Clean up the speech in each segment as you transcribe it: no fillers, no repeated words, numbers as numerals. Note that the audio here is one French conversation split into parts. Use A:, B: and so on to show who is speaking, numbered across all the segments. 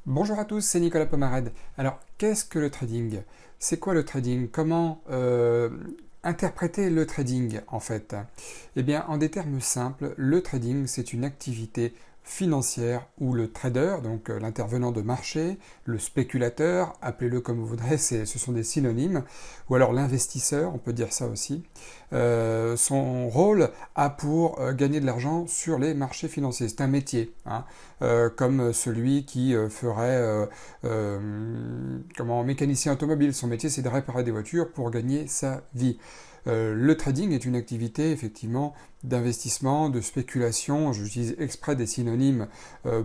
A: Bonjour à tous, c'est Nicolas Pomarède. Alors, qu'est-ce que le trading? C'est quoi le trading? Comment interpréter le trading en fait? Eh bien, en des termes simples, le trading, c'est une activité financière où le trader, donc l'intervenant de marché, le spéculateur, appelez-le comme vous voudrez, ce sont des synonymes, ou alors l'investisseur, on peut dire ça aussi, son rôle a pour gagner de l'argent sur les marchés financiers. C'est un métier, hein, comme celui qui ferait comment, mécanicien automobile. Son métier, c'est de réparer des voitures pour gagner sa vie. Le trading est une activité effectivement d'investissement, de spéculation. J'utilise exprès des synonymes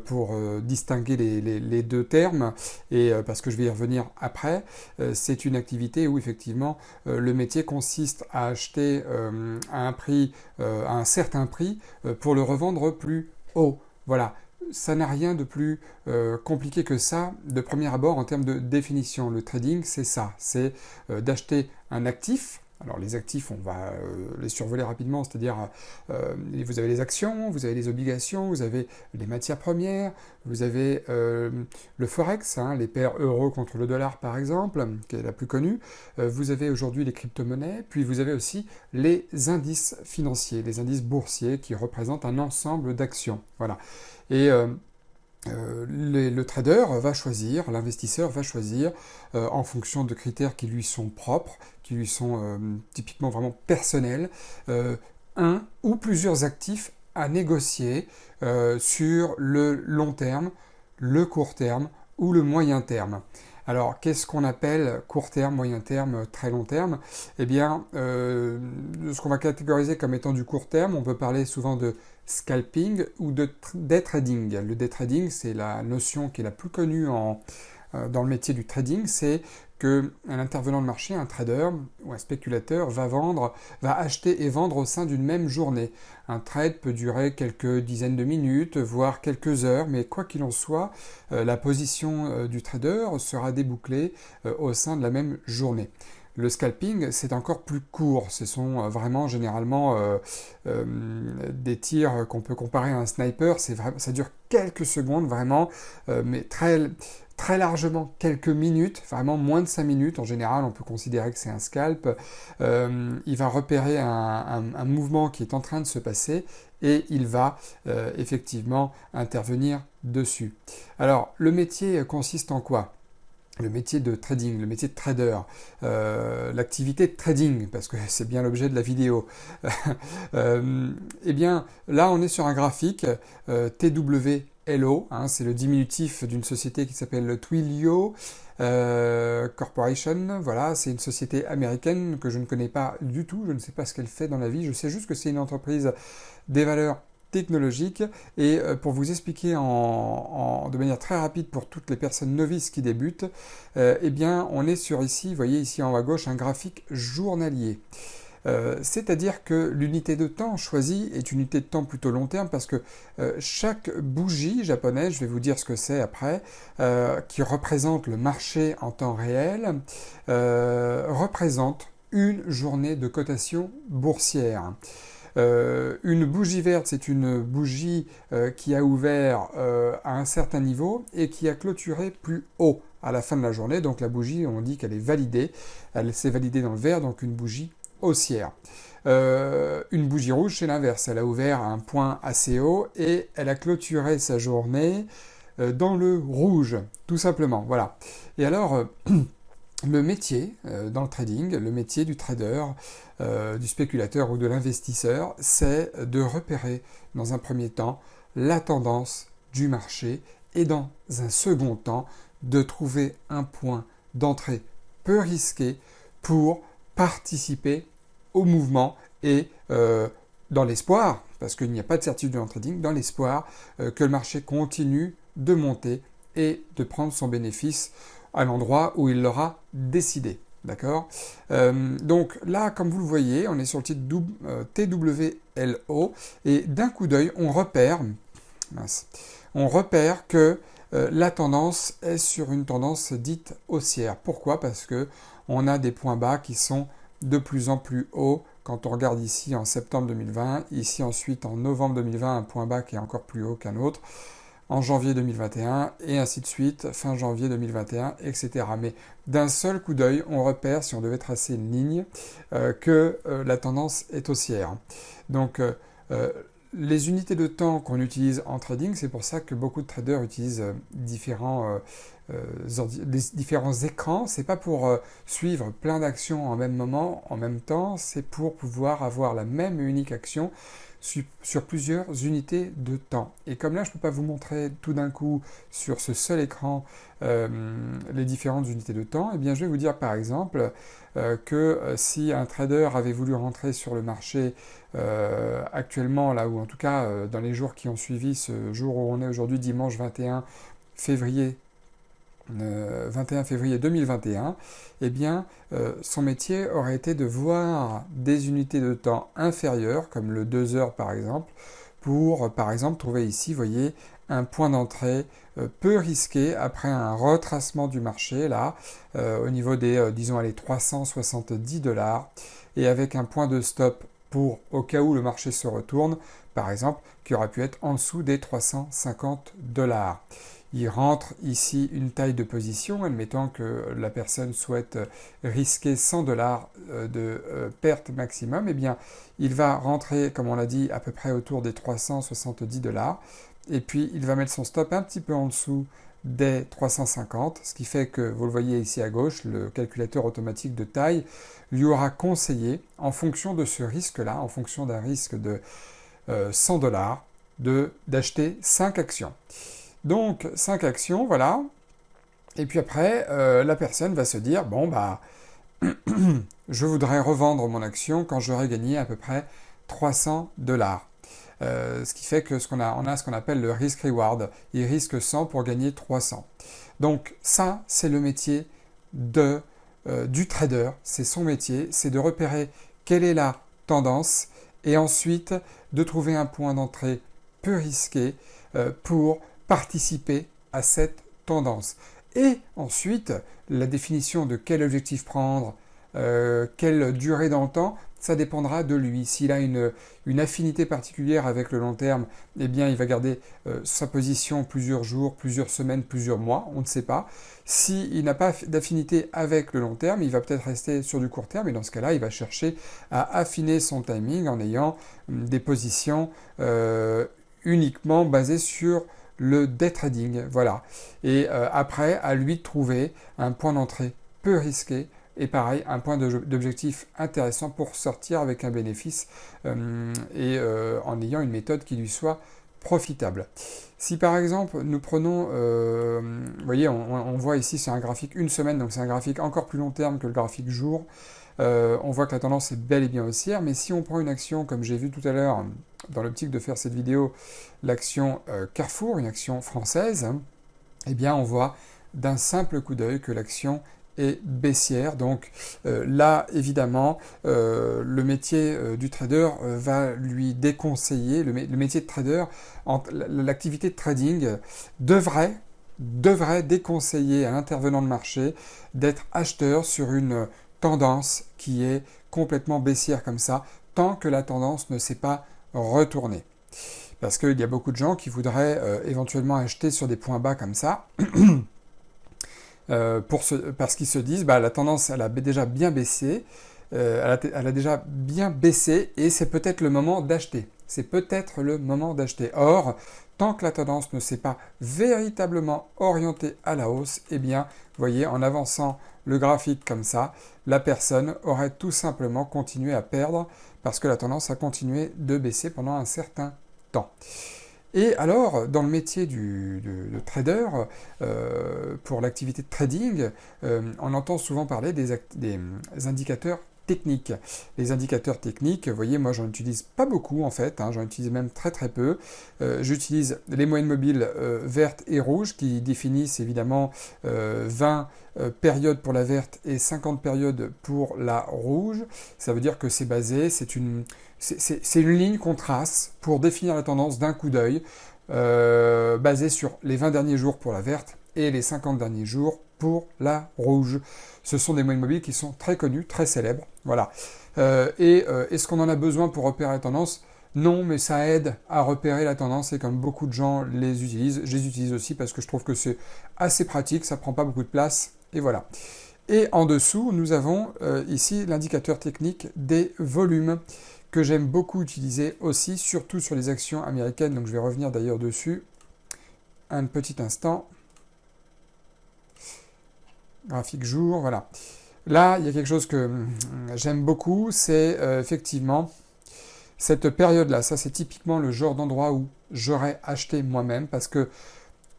A: pour distinguer les deux termes et parce que je vais y revenir après. C'est une activité où effectivement le métier consiste à acheter à un prix, à un certain prix pour le revendre plus haut. Voilà, ça n'a rien de plus compliqué que ça de premier abord en termes de définition. Le trading, c'est ça, c'est d'acheter un actif. Alors les actifs, on va les survoler rapidement, c'est-à-dire vous avez les actions, vous avez les obligations, vous avez les matières premières, vous avez le forex, hein, les paires euro contre le dollar par exemple, qui est la plus connue, vous avez aujourd'hui les crypto-monnaies, puis vous avez aussi les indices financiers, les indices boursiers qui représentent un ensemble d'actions. Voilà. Et le trader va choisir, l'investisseur va choisir en fonction de critères qui lui sont propres, qui lui sont typiquement vraiment personnels, un ou plusieurs actifs à négocier sur le long terme, le court terme ou le moyen terme. Alors, qu'est-ce qu'on appelle court terme, moyen terme, très long terme? Eh bien, ce qu'on va catégoriser comme étant du court terme, on peut parler souvent de scalping ou de day trading. Le day trading, c'est la notion qui est la plus connue dans le métier du trading, c'est que un intervenant de marché, un trader ou un spéculateur va acheter et vendre au sein d'une même journée. Un trade peut durer quelques dizaines de minutes, voire quelques heures, mais quoi qu'il en soit, la position du trader sera débouclée au sein de la même journée. Le scalping, c'est encore plus court. Ce sont vraiment généralement des tirs qu'on peut comparer à un sniper. Ça dure quelques secondes vraiment, mais très largement quelques minutes, vraiment moins de 5 minutes. En général, on peut considérer que c'est un scalp. Il va repérer un mouvement qui est en train de se passer et il va effectivement intervenir dessus. Alors, le métier consiste en quoi? Le métier de trading, le métier de trader, l'activité de trading, parce que c'est bien l'objet de la vidéo. Eh bien, là, on est sur un graphique TWLO, hein, c'est le diminutif d'une société qui s'appelle Twilio Corporation. Voilà, c'est une société américaine que je ne connais pas du tout, je ne sais pas ce qu'elle fait dans la vie, je sais juste que c'est une entreprise des valeurs technologique et pour vous expliquer de manière très rapide pour toutes les personnes novices qui débutent, eh bien on est sur ici, vous voyez ici en haut à gauche un graphique journalier. C'est-à-dire que l'unité de temps choisie est une unité de temps plutôt long terme parce que chaque bougie japonaise, je vais vous dire ce que c'est après, qui représente le marché en temps réel, représente une journée de cotation boursière. Une bougie verte, c'est une bougie qui a ouvert à un certain niveau et qui a clôturé plus haut à la fin de la journée. Donc la bougie, on dit qu'elle est validée. Elle s'est validée dans le vert, donc une bougie haussière. Une bougie rouge, c'est l'inverse. Elle a ouvert à un point assez haut et elle a clôturé sa journée dans le rouge, tout simplement. Voilà. Et alors, le métier dans le trading, le métier du trader, du spéculateur ou de l'investisseur, c'est de repérer dans un premier temps la tendance du marché et dans un second temps de trouver un point d'entrée peu risqué pour participer au mouvement et dans l'espoir, parce qu'il n'y a pas de certitude dans le trading, dans l'espoir que le marché continue de monter et de prendre son bénéfice à l'endroit où il l'aura décidé. D'accord. Donc là, comme vous le voyez, on est sur le titre TWLO et d'un coup d'œil, on repère que la tendance est sur une tendance dite haussière. Pourquoi? Parce que on a des points bas qui sont de plus en plus hauts. Quand on regarde ici en septembre 2020, ici ensuite en novembre 2020, un point bas qui est encore plus haut qu'un autre. en janvier 2021 et ainsi de suite, fin janvier 2021, etc. Mais d'un seul coup d'œil, on repère, si on devait tracer une ligne, que la tendance est haussière. Donc, les unités de temps qu'on utilise en trading, c'est pour ça que beaucoup de traders utilisent différents écrans. C'est pas pour suivre plein d'actions en même moment, en même temps, c'est pour pouvoir avoir la même et unique action sur plusieurs unités de temps. Et comme là, je ne peux pas vous montrer tout d'un coup sur ce seul écran les différentes unités de temps, eh bien, je vais vous dire par exemple que si un trader avait voulu rentrer sur le marché actuellement, là, ou en tout cas dans les jours qui ont suivi ce jour où on est aujourd'hui, dimanche 21 février 2021, eh bien, son métier aurait été de voir des unités de temps inférieures, comme le 2 heures par exemple, pour par exemple trouver ici, vous voyez, un point d'entrée peu risqué après un retracement du marché, là, au niveau des, disons, allez, 370$, et avec un point de stop pour, au cas où le marché se retourne, par exemple, qui aurait pu être en dessous des 350$. Il rentre ici une taille de position, admettant que la personne souhaite risquer 100$ de perte maximum, eh bien, il va rentrer, comme on l'a dit, à peu près autour des 370$, et puis il va mettre son stop un petit peu en dessous des 350, ce qui fait que, vous le voyez ici à gauche, le calculateur automatique de taille lui aura conseillé, en fonction de ce risque-là, en fonction d'un risque de 100$, d'acheter 5 actions. Donc 5 actions, voilà. Et puis après, la personne va se dire, bon bah, je voudrais revendre mon action quand j'aurai gagné à peu près 300$. Ce qui fait que on a ce qu'on appelle le risk reward. Il risque 100 pour gagner 300. Donc ça, c'est le métier du trader. C'est son métier, c'est de repérer quelle est la tendance et ensuite de trouver un point d'entrée peu risqué pour participer à cette tendance. Et ensuite, la définition de quel objectif prendre, quelle durée dans le temps, ça dépendra de lui. S'il a une affinité particulière avec le long terme, eh bien, il va garder sa position plusieurs jours, plusieurs semaines, plusieurs mois, on ne sait pas. S'il n'a pas d'affinité avec le long terme, il va peut-être rester sur du court terme, et dans ce cas-là, il va chercher à affiner son timing en ayant des positions uniquement basées sur le day trading, voilà. Et après, à lui de trouver un point d'entrée peu risqué et pareil, un point d'objectif intéressant pour sortir avec un bénéfice et en ayant une méthode qui lui soit profitable. Si par exemple nous prenons, vous voyez, on voit ici c'est un graphique une semaine, donc c'est un graphique encore plus long terme que le graphique jour. On voit que la tendance est bel et bien haussière, mais si on prend une action, comme j'ai vu tout à l'heure, dans l'optique de faire cette vidéo, l'action Carrefour, une action française, eh bien on voit d'un simple coup d'œil que l'action est baissière. Donc là, évidemment, le métier du trader va lui déconseiller, le métier de trader, l'activité de trading devrait déconseiller à l'intervenant de marché d'être acheteur sur une tendance qui est complètement baissière comme ça, tant que la tendance ne s'est pas retournée. Parce qu'il y a beaucoup de gens qui voudraient éventuellement acheter sur des points bas comme ça, parce qu'ils se disent, bah, la tendance, elle a déjà bien baissé, elle a déjà bien baissé, et c'est peut-être le moment d'acheter. C'est peut-être le moment d'acheter. Or, tant que la tendance ne s'est pas véritablement orientée à la hausse, eh bien, vous voyez, en avançant le graphique comme ça, la personne aurait tout simplement continué à perdre parce que la tendance a continué de baisser pendant un certain temps. Et alors, dans le métier de trader, pour l'activité de trading, on entend souvent parler des indicateurs techniques. Les indicateurs techniques, vous voyez, moi j'en utilise pas beaucoup en fait, j'en utilise même très très peu. J'utilise les moyennes mobiles vertes et rouges qui définissent évidemment 20 périodes pour la verte et 50 périodes pour la rouge. Ça veut dire que c'est basé, c'est une ligne qu'on trace pour définir la tendance d'un coup d'œil, basée sur les 20 derniers jours pour la verte et les 50 derniers jours pour la rouge. Ce sont des moyennes mobiles qui sont très connues, très célèbres. Voilà. Est-ce qu'on en a besoin pour repérer la tendance ? Non, mais ça aide à repérer la tendance et comme beaucoup de gens les utilisent, je les utilise aussi parce que je trouve que c'est assez pratique, ça prend pas beaucoup de place, et voilà. Et en dessous, nous avons ici l'indicateur technique des volumes que j'aime beaucoup utiliser aussi, surtout sur les actions américaines, donc je vais revenir d'ailleurs dessus un petit instant. Graphique jour, voilà. Là, il y a quelque chose que j'aime beaucoup, c'est effectivement cette période-là. Ça, c'est typiquement le genre d'endroit où j'aurais acheté moi-même parce que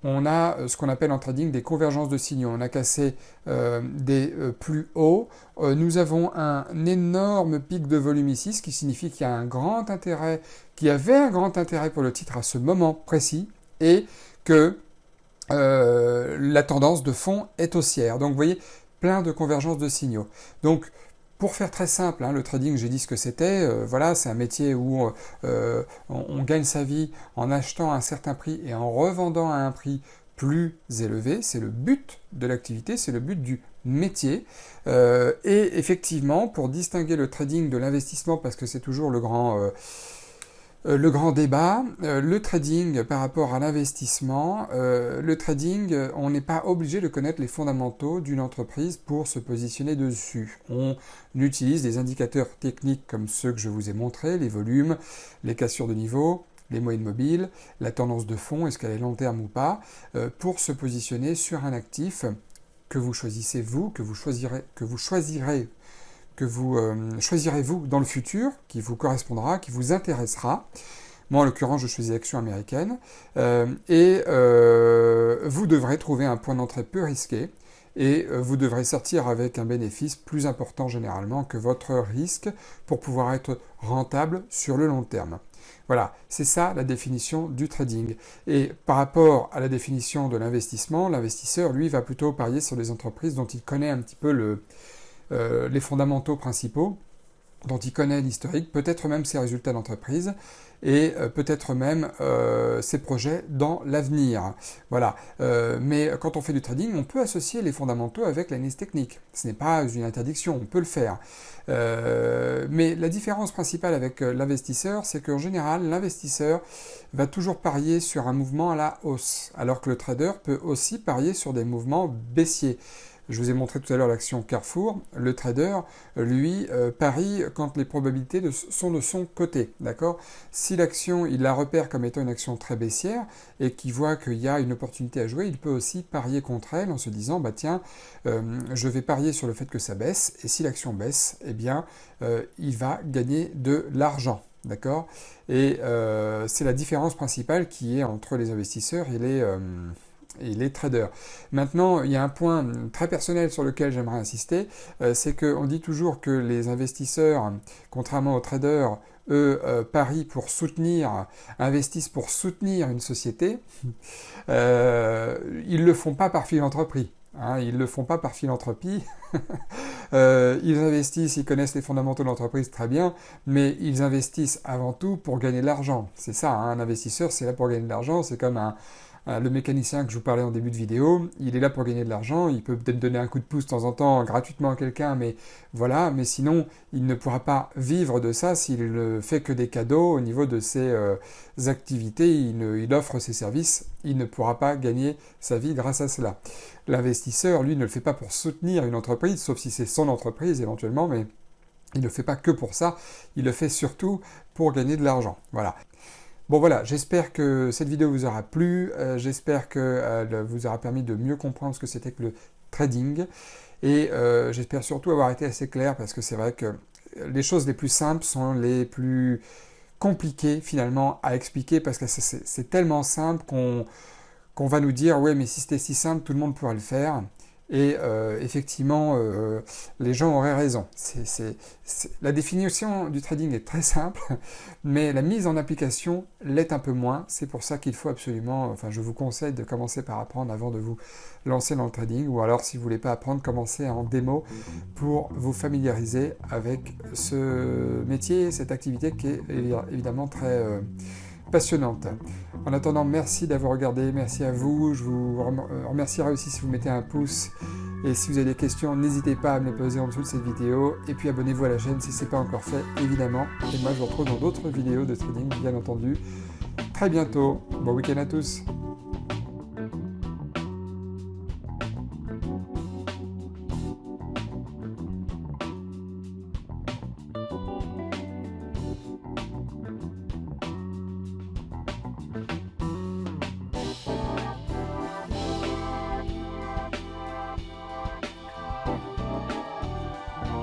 A: on a ce qu'on appelle en trading des convergences de signaux. On a cassé des plus hauts. Nous avons un énorme pic de volume ici, ce qui signifie qu'il y a un grand intérêt, qu'il y avait un grand intérêt pour le titre à ce moment précis et que la tendance de fond est haussière. Donc vous voyez, plein de convergences de signaux. Donc pour faire très simple, hein, le trading, j'ai dit ce que c'était. Voilà, c'est un métier où on gagne sa vie en achetant à un certain prix et en revendant à un prix plus élevé. C'est le but de l'activité, c'est le but du métier. Et effectivement, pour distinguer le trading de l'investissement, parce que c'est toujours le grand débat, le trading par rapport à l'investissement, le trading, on n'est pas obligé de connaître les fondamentaux d'une entreprise pour se positionner dessus. On utilise des indicateurs techniques comme ceux que je vous ai montrés, les volumes, les cassures de niveau, les moyennes mobiles, la tendance de fond, est-ce qu'elle est long terme ou pas, pour se positionner sur un actif que vous choisissez vous, que vous choisirez vous dans le futur, qui vous correspondra, qui vous intéressera. Moi, en l'occurrence, je choisis l'action américaine. Et vous devrez trouver un point d'entrée peu risqué. Et vous devrez sortir avec un bénéfice plus important généralement que votre risque pour pouvoir être rentable sur le long terme. Voilà, c'est ça la définition du trading. Et par rapport à la définition de l'investissement, l'investisseur, lui, va plutôt parier sur des entreprises dont il connaît un petit peu les fondamentaux principaux, dont il connaît l'historique, peut-être même ses résultats d'entreprise et peut-être même ses projets dans l'avenir. Voilà. Mais quand on fait du trading, on peut associer les fondamentaux avec l'analyse technique. Ce n'est pas une interdiction, on peut le faire. Mais la différence principale avec l'investisseur, c'est qu'en général, l'investisseur va toujours parier sur un mouvement à la hausse, alors que le trader peut aussi parier sur des mouvements baissiers. Je vous ai montré tout à l'heure l'action Carrefour. Le trader, lui, parie quand les probabilités sont de son côté. D'accord ? Si l'action, il la repère comme étant une action très baissière et qu'il voit qu'il y a une opportunité à jouer, il peut aussi parier contre elle en se disant, bah tiens, je vais parier sur le fait que ça baisse. Et si l'action baisse, eh bien, il va gagner de l'argent. D'accord ? Et c'est la différence principale qui est entre les investisseurs et les traders. Maintenant, il y a un point très personnel sur lequel j'aimerais insister, c'est qu'on dit toujours que les investisseurs, contrairement aux traders, eux, parient pour soutenir, investissent pour soutenir une société. Ils ne le font pas par philanthropie. Hein, ils ne le font pas par philanthropie. Ils investissent, ils connaissent les fondamentaux de l'entreprise très bien, mais ils investissent avant tout pour gagner de l'argent. C'est ça, hein, un investisseur, c'est là pour gagner de l'argent. C'est comme le mécanicien que je vous parlais en début de vidéo, il est là pour gagner de l'argent, il peut peut-être donner un coup de pouce de temps en temps gratuitement à quelqu'un, mais voilà, mais sinon, il ne pourra pas vivre de ça s'il ne fait que des cadeaux au niveau de ses activités, il offre ses services, il ne pourra pas gagner sa vie grâce à cela. L'investisseur, lui, ne le fait pas pour soutenir une entreprise, sauf si c'est son entreprise éventuellement, mais il ne le fait pas que pour ça, il le fait surtout pour gagner de l'argent. Voilà. Bon voilà, j'espère que cette vidéo vous aura plu, j'espère qu'elle vous aura permis de mieux comprendre ce que c'était que le trading, et j'espère surtout avoir été assez clair, parce que c'est vrai que les choses les plus simples sont les plus compliquées finalement à expliquer, parce que c'est tellement simple qu'on va nous dire « ouais, mais si c'était si simple, tout le monde pourrait le faire ». Et effectivement, les gens auraient raison. La définition du trading est très simple, mais la mise en application l'est un peu moins. C'est pour ça qu'il faut absolument, enfin je vous conseille de commencer par apprendre avant de vous lancer dans le trading, ou alors si vous ne voulez pas apprendre, commencez en démo pour vous familiariser avec ce métier, cette activité qui est évidemment très passionnante. En attendant, merci d'avoir regardé, merci à vous, je vous remercierai aussi si vous mettez un pouce Et si vous avez des questions, n'hésitez pas à me les poser en dessous de cette vidéo. Et puis abonnez-vous à la chaîne si ce n'est pas encore fait, évidemment. Et moi, je vous retrouve dans d'autres vidéos de trading, bien entendu. Très bientôt. Bon week-end à tous.